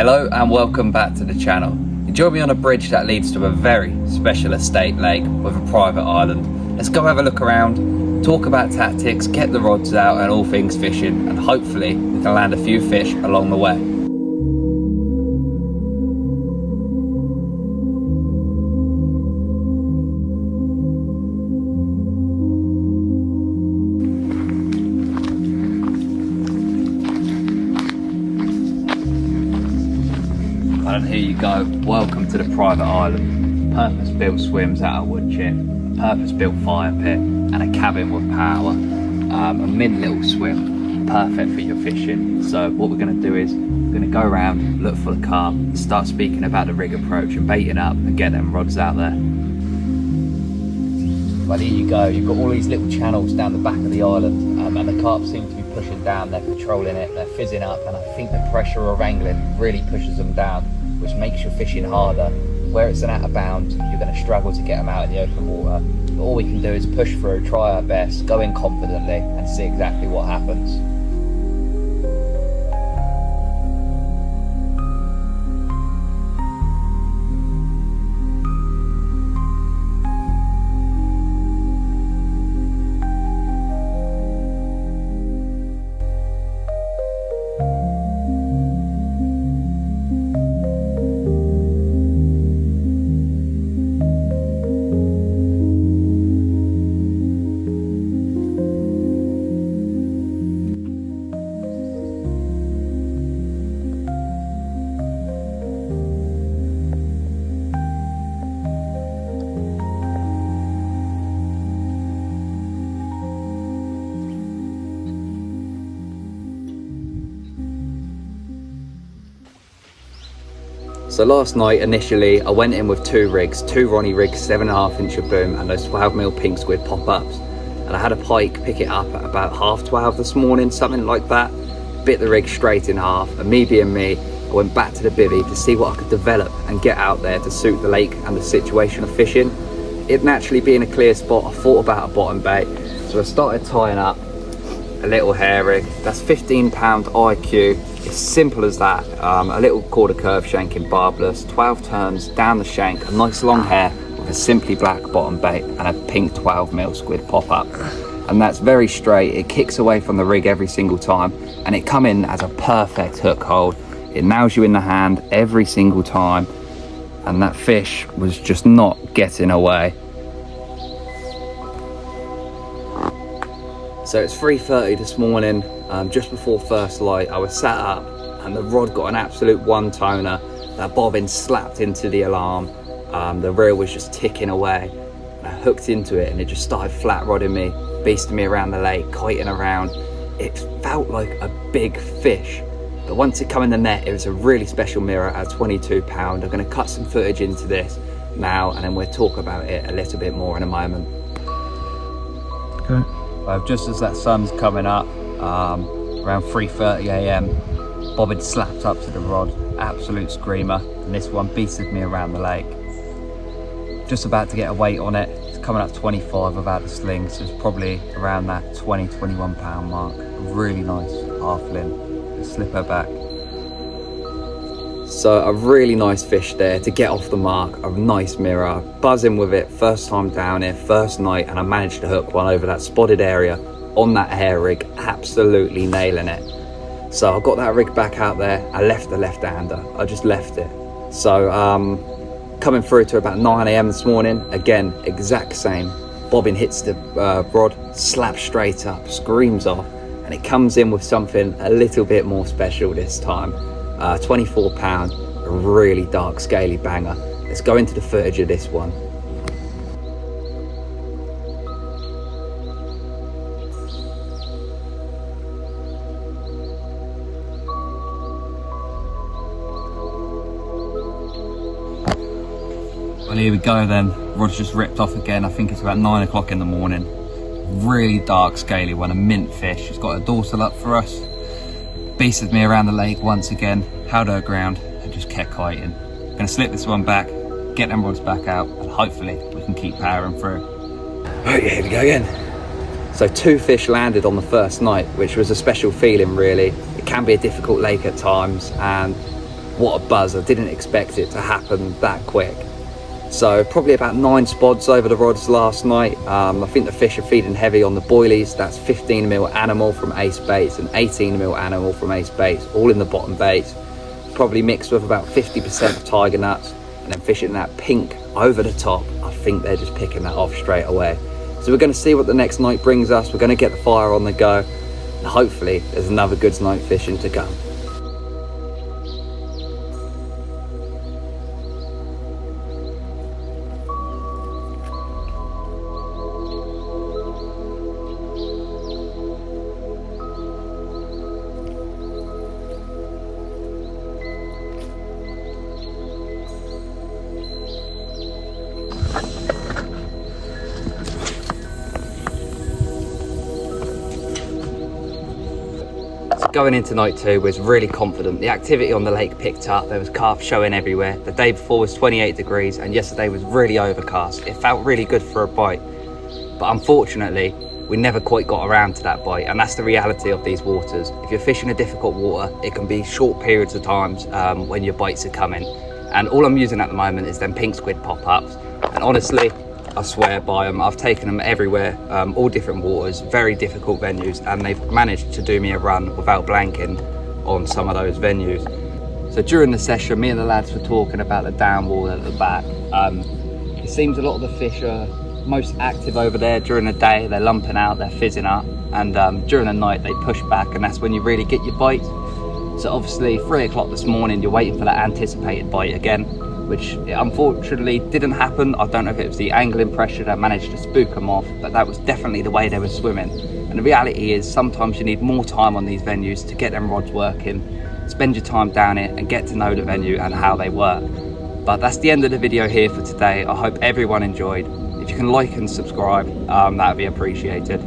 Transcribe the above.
Hello and welcome back to the channel. You join me on a bridge that leads to a very special estate lake with a private island. Let's go have a look around, talk about tactics, get the rods out and all things fishing, and hopefully we can land a few fish along the way. And here you go, welcome to the private island. Purpose-built swims out of wood chip, a purpose-built fire pit, and a cabin with power. A mid little swim, perfect for your fishing. So what we're going to do is, we're going to go around, look for the carp, start speaking about the rig approach and baiting up and get them rods out there. Well, here you go, you've got all these little channels down the back of the island, and the carp seem to be pushing down, they're patrolling it, they're fizzing up, and I think the pressure of angling really pushes them down, which makes your fishing harder. Where it's an out of bound, you're going to struggle to get them out in the open water. But all we can do is push through, try our best, go in confidently and see exactly what happens. So last night, initially, I went in with two rigs, two Ronnie rigs, 7.5 inch boom, and those 12mm pink squid pop-ups. And I had a pike pick it up at about 12:30 this morning, something like that. Bit the rig straight in half, and me being me, I went back to the bivvy to see what I could develop and get out there to suit the lake and the situation of fishing. It naturally being a clear spot, I thought about a bottom bait. So I started tying up a little hair rig. That's 15-pound IQ. It's simple as that. A little quarter curve shanking barbless, 12 turns down the shank, a nice long hair with a simply black bottom bait and a pink 12mm squid pop up. And that's very straight. It kicks away from the rig every single time, and it come in as a perfect hook hold. It nails you in the hand every single time, and that fish was just not getting away. So it's 3:30 this morning, just before first light. I was sat up and the rod got an absolute one toner. That bobbin slapped into the alarm. The reel was just ticking away. I hooked into it and it just started flat rodding me, beasting me around the lake, kiting around. It felt like a big fish. But once it come in the net, it was a really special mirror at 22 pound. I'm gonna cut some footage into this now and then we'll talk about it a little bit more in a moment. Okay. Just as that sun's coming up, around 3:30 AM, bobbin slapped up to the rod, absolute screamer, and this one beasted me around the lake. Just about to get a weight on it, it's coming up 25 without the sling, so it's probably around that 20-21 pound mark. A really nice halfling, slip her back. So a really nice fish there to get off the mark, a nice mirror, buzzing with it, first time down here, first night, and I managed to hook one over that spotted area on that hair rig, absolutely nailing it. So I got that rig back out there, I left the left-hander, I just left it. So coming through to about 9 AM this morning, again, exact same. Bobbin hits the rod, slaps straight up, screams off, and it comes in with something a little bit more special this time. 24 pound, a really dark scaly banger. Let's go into the footage of this one. Well, here we go then. Rod's just ripped off again. I think it's about 9 o'clock in the morning. Really dark scaly one, a mint fish. It's got a dorsal up for us. Beasted me around the lake once again, held her ground and just kept kiting. Gonna slip this one back, get them rods back out, and hopefully we can keep powering through. Right, here we go again. So 2 fish landed on the first night, which was a special feeling really. It can be a difficult lake at times, and what a buzz. I didn't expect it to happen that quick. So probably about 9 spods over the rods last night. I think the fish are feeding heavy on the boilies. That's 15mm animal from Acebaits and 18mm animal from Acebaits, all in the bottom baits. Probably mixed with about 50% of tiger nuts, and then fishing that pink over the top. I think they're just picking that off straight away. So we're going to see what the next night brings us. We're going to get the fire on the go, and hopefully there's another good night fishing to come. Going into night 2 was really confident. The activity on the lake picked up. There was carp showing everywhere. The day before was 28 degrees and yesterday was really overcast. It felt really good for a bite, but unfortunately we never quite got around to that bite, and that's the reality of these waters. If you're fishing a difficult water, it can be short periods of times when your bites are coming, and all I'm using at the moment is them pink squid pop-ups, and honestly I swear by them. I've taken them everywhere, all different waters, very difficult venues, and they've managed to do me a run without blanking on some of those venues. So during the session, me and the lads were talking about the downwall at the back. It seems a lot of the fish are most active over there during the day. They're lumping out, they're fizzing up, and during the night they push back, and that's when you really get your bites. So obviously 3 o'clock this morning, you're waiting for that anticipated bite again, which unfortunately didn't happen. I don't know if it was the angling pressure that managed to spook them off, but that was definitely the way they were swimming. And the reality is sometimes you need more time on these venues to get them rods working, spend your time down it and get to know the venue and how they work. But that's the end of the video here for today. I hope everyone enjoyed. If you can like and subscribe, that would be appreciated.